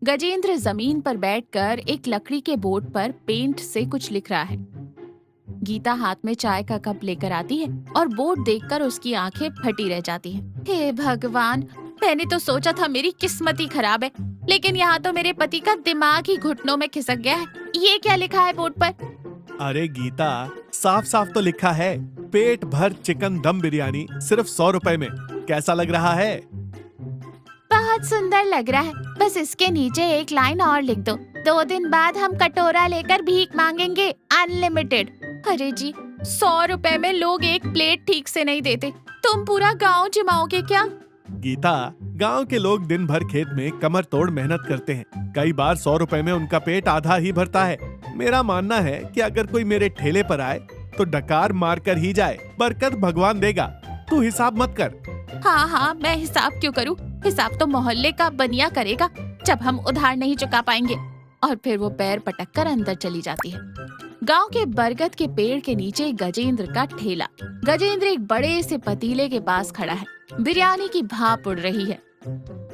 गजेंद्र जमीन पर बैठकर एक लकड़ी के बोर्ड पर पेंट से कुछ लिख रहा है। गीता हाथ में चाय का कप लेकर आती है और बोर्ड देखकर उसकी आंखें फटी रह जाती हैं। हे भगवान, मैंने तो सोचा था मेरी किस्मत ही खराब है, लेकिन यहाँ तो मेरे पति का दिमाग ही घुटनों में खिसक गया है। ये क्या लिखा है बोर्ड पर? अरे गीता, साफ साफ तो लिखा है, पेट भर चिकन दम बिरयानी सिर्फ 100 रुपए में। कैसा लग रहा है? बहुत सुंदर लग रहा है, बस इसके नीचे एक लाइन और लिख दो, 2 दिन बाद हम कटोरा लेकर भीख मांगेंगे, अनलिमिटेड। अरे जी, 100 रुपए में लोग एक प्लेट ठीक से नहीं देते, तुम पूरा गांव जिमाओगे क्या? गीता, गांव के लोग दिन भर खेत में कमर तोड़ मेहनत करते हैं। कई बार 100 रुपए में उनका पेट आधा ही भरता है। मेरा मानना है कि अगर कोई मेरे ठेले पर आए तो डकार मार कर ही जाए, बरकत भगवान देगा। तू हिसाब मत कर। हाँ, मैं हिसाब क्यों करूँ? हिसाब तो मोहल्ले का बनिया करेगा जब हम उधार नहीं चुका पाएंगे। और फिर वो पैर पटक कर अंदर चली जाती है। गांव के बरगद के पेड़ के नीचे गजेंद्र का ठेला। गजेंद्र एक बड़े से पतीले के पास खड़ा है। बिरयानी की भाप उड़ रही है।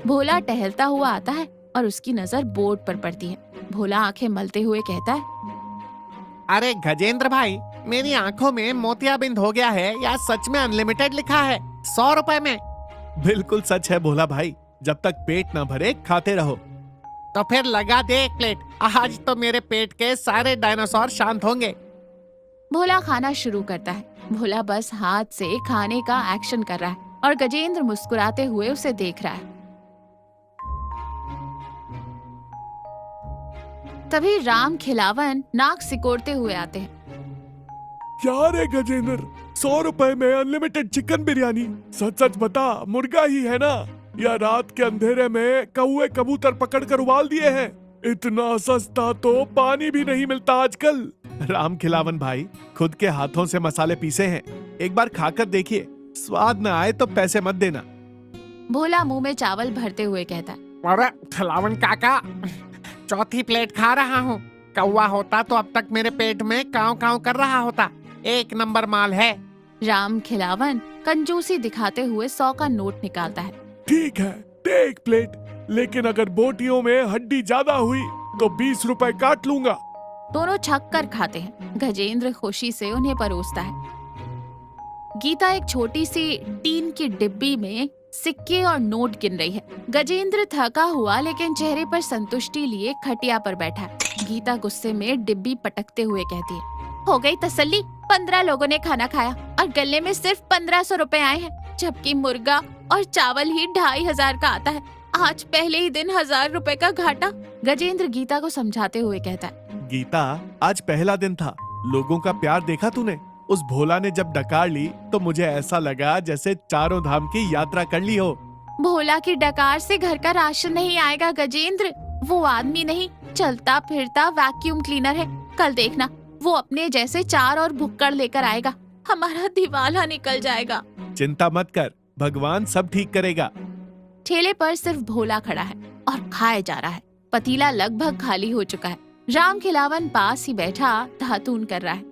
भोला टहलता हुआ आता है और उसकी नजर बोर्ड पर पड़ती है। भोला आंखें मलते हुए कहता है, अरे गजेंद्र भाई, मेरी आंखों में मोतियाबिंद हो गया है या सच में अनलिमिटेड लिखा है 100 रुपए में? बिल्कुल सच है भोला भाई, जब तक पेट ना भरे खाते रहो। तो फिर लगा दे 1 प्लेट, आज तो मेरे पेट के सारे डायनासोर शांत होंगे। भोला खाना शुरू करता है। भोला बस हाथ से खाने का एक्शन कर रहा है और गजेंद्र मुस्कुराते हुए उसे देख रहा है। तभी राम खिलावन नाक सिकोड़ते हुए आते हैं। क्या रे गजेंद्र, 100 रुपए में अनलिमिटेड चिकन बिरयानी? सच सच बता, मुर्गा ही है ना, या रात के अंधेरे में कौवे कबूतर पकड़ कर उबाल दिए हैं? इतना सस्ता तो पानी भी नहीं मिलता आजकल। राम खिलावन भाई, खुद के हाथों से मसाले पीसे हैं, एक बार खाकर देखिए, स्वाद न आए तो पैसे मत देना। भोला मुंह में चावल भरते हुए कहता है, अरे खिलावन काका, चौथी प्लेट खा रहा हूँ। कौवा होता तो अब तक मेरे पेट में काव काव कर रहा होता। 1 नंबर माल है। राम खिलावन कंजूसी दिखाते हुए 100 का नोट निकालता है। ठीक है, दे 1 प्लेट, लेकिन अगर बोटियों में हड्डी ज्यादा हुई तो 20 रुपए काट लूंगा। दोनों छक कर खाते हैं। गजेंद्र खुशी से उन्हें परोसता है। गीता एक छोटी सी टीन की डिब्बी में सिक्के और नोट गिन रही है। गजेंद्र थका हुआ लेकिन चेहरे पर संतुष्टि लिए खटिया पर बैठा है। गीता गुस्से में डिब्बी पटकते हुए कहती है, हो गई तसल्ली, 15 लोगों ने खाना खाया और गले में सिर्फ 1500 रुपए आए हैं, जबकि मुर्गा और चावल ही 2500 का आता है। आज पहले ही दिन 1000 रुपए का घाटा। गजेंद्र गीता को समझाते हुए कहता है, गीता, आज पहला दिन था, लोगों का प्यार देखा तूने? उस भोला ने जब डकार ली तो मुझे ऐसा लगा जैसे चारों धाम की यात्रा कर ली हो। भोला की डकार से घर का राशन नहीं आएगा गजेंद्र, वो आदमी नहीं, चलता फिरता वैक्यूम क्लीनर है। कल देखना, वो अपने जैसे 4 और भुक्कड़ लेकर आएगा, हमारा दिवाला निकल जाएगा। चिंता मत कर, भगवान सब ठीक करेगा। ठेले पर सिर्फ भोला खड़ा है और खाए जा रहा है। पतीला लगभग खाली हो चुका है। राम खिलावन पास ही बैठा धातून कर रहा है।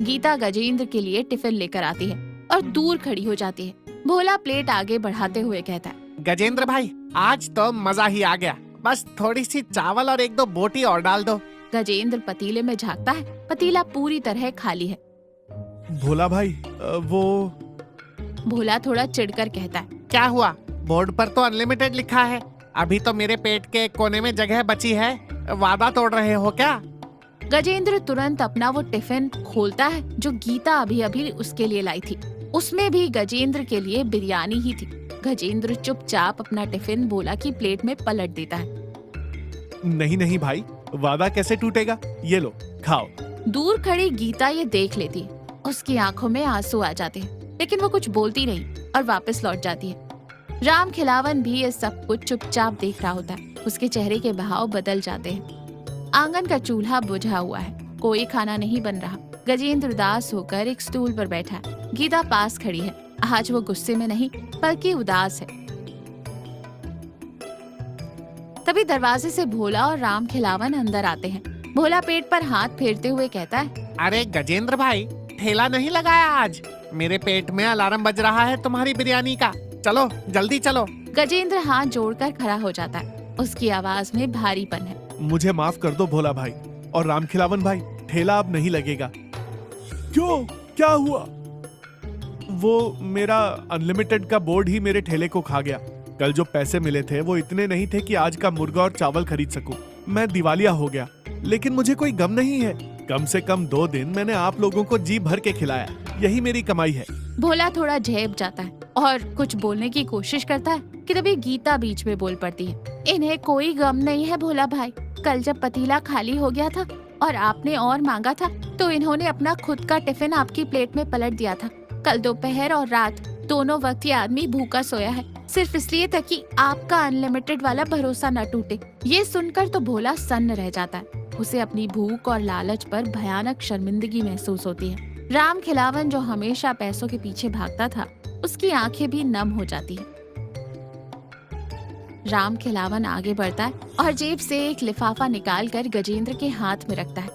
गीता गजेंद्र के लिए टिफिन लेकर आती है और दूर खड़ी हो जाती है। भोला प्लेट आगे बढ़ाते हुए कहता है, गजेंद्र भाई, आज तो मजा ही आ गया, बस थोड़ी सी चावल और 1-2 बोटी और डाल दो। गजेंद्र पतीले में झांकता है। पतीला पूरी तरह खाली है। भोला भाई, वो भोला थोड़ा चिढ़कर कहता है, क्या हुआ? बोर्ड पर तो अनलिमिटेड लिखा है, अभी तो मेरे पेट के कोने में जगह बची है, वादा तोड़ रहे हो क्या? गजेंद्र तुरंत अपना वो टिफिन खोलता है जो गीता अभी अभी उसके लिए लाई थी। उसमें भी गजेंद्र के लिए बिरयानी ही थी। गजेंद्र चुपचाप अपना टिफिन भोला की प्लेट में पलट देता है। नहीं नहीं भाई, वादा कैसे टूटेगा, ये लो खाओ। दूर खड़ी गीता ये देख लेती है। उसकी आंखों में आंसू आ जाते हैं, लेकिन वो कुछ बोलती नहीं और वापस लौट जाती है। राम खिलावन भी ये सब कुछ चुपचाप देख रहा होता है। उसके चेहरे के भाव बदल जाते हैं। आंगन का चूल्हा बुझा हुआ है, कोई खाना नहीं बन रहा। गजेंद्र उदास होकर एक स्टूल पर बैठा है। गीता पास खड़ी है। आज वो गुस्से में नहीं बल्कि उदास है। तभी दरवाजे से भोला और राम खिलावन अंदर आते हैं। भोला पेट पर हाथ फेरते हुए कहता है, अरे गजेंद्र भाई, ठेला नहीं लगाया आज? मेरे पेट में अलार्म बज रहा है तुम्हारी बिरयानी का। चलो जल्दी चलो, गजेंद्र हाथ जोड़कर खड़ा हो जाता है। उसकी आवाज में भारीपन है। मुझे माफ कर दो भोला भाई और रामखिलावन भाई, ठेला अब नहीं लगेगा। क्यों, क्या हुआ? वो मेरा अनलिमिटेड का बोर्ड ही मेरे ठेले को खा गया। कल जो पैसे मिले थे वो इतने नहीं थे कि आज का मुर्गा और चावल खरीद सकूं। मैं दिवालिया हो गया, लेकिन मुझे कोई गम नहीं है। कम से कम 2 दिन मैंने आप लोगों को जी भर के खिलाया, यही मेरी कमाई है। भोला थोड़ा झेप जाता है और कुछ बोलने की कोशिश करता है कि तभी गीता बीच में बोल पड़ती है। इन्हें कोई गम नहीं है भोला भाई। कल जब पतीला खाली हो गया था और आपने और मांगा था तो इन्होंने अपना खुद का टिफिन आपकी प्लेट में पलट दिया था। कल दोपहर और रात दोनों वक्त ये आदमी भूखा सोया है, सिर्फ इसलिए ताकि आपका अनलिमिटेड वाला भरोसा न टूटे। ये सुनकर तो भोला सन्न रह जाता है। उसे अपनी भूख और लालच पर भयानक शर्मिंदगी महसूस होती है। रामखिलावन जो हमेशा पैसों के पीछे भागता था, उसकी आंखें भी नम हो जाती है। रामखिलावन आगे बढ़ता है और जेब से एक लिफाफा निकालकर गजेंद्र के हाथ में रखता है।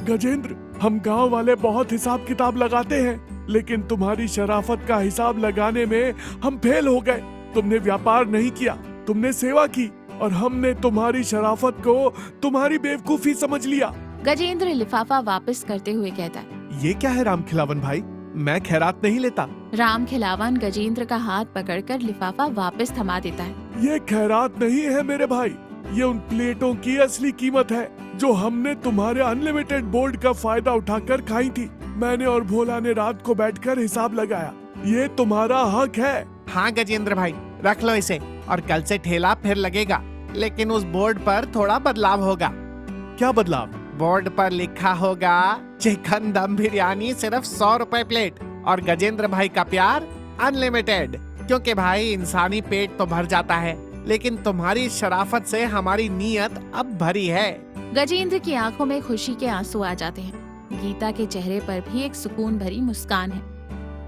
गजेंद्र, हम गांव वाले बहुत हिसाब किताब लगाते हैं, लेकिन तुम्हारी शराफत का हिसाब लगाने में हम फेल हो गए। तुमने व्यापार नहीं किया, तुमने सेवा की, और हमने तुम्हारी शराफत को तुम्हारी बेवकूफी समझ लिया। गजेंद्र लिफाफा वापस करते हुए कहता है, ये क्या है रामखिलावन भाई? मैं खैरात नहीं लेता। रामखिलावन गजेंद्र का हाथ पकड़कर लिफाफा वापस थमा देता है। ये खैरात नहीं है मेरे भाई, ये उन प्लेटों की असली कीमत है जो हमने तुम्हारे अनलिमिटेड बोर्ड का फायदा उठाकर खाई थी। मैंने और भोला ने रात को बैठकर हिसाब लगाया। ये तुम्हारा हक है। हाँ गजेंद्र भाई, रख लो इसे और कल से ठेला फिर लगेगा, लेकिन उस बोर्ड पर थोड़ा बदलाव होगा। क्या बदलाव? बोर्ड पर लिखा होगा चिकन दम बिरयानी सिर्फ 100 रुपए प्लेट और गजेंद्र भाई का प्यार अनलिमिटेड। क्योंकि भाई इंसानी पेट तो भर जाता है, लेकिन तुम्हारी शराफत से हमारी नीयत अब भरी है। गजेंद्र की आंखों में खुशी के आंसू आ जाते हैं। गीता के चेहरे पर भी एक सुकून भरी मुस्कान है।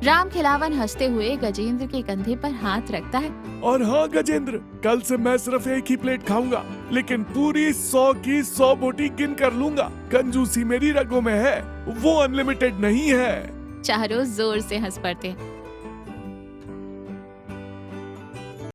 रामखिलावन हंसते हुए गजेंद्र के कंधे पर हाथ रखता है। और हाँ गजेंद्र, कल से मैं सिर्फ एक ही प्लेट खाऊंगा, लेकिन पूरी 100 की 100 बोटी गिन कर लूंगा। कंजूसी मेरी रगों में है, वो अनलिमिटेड नहीं है। चारों जोर से हंस पड़ते हैं।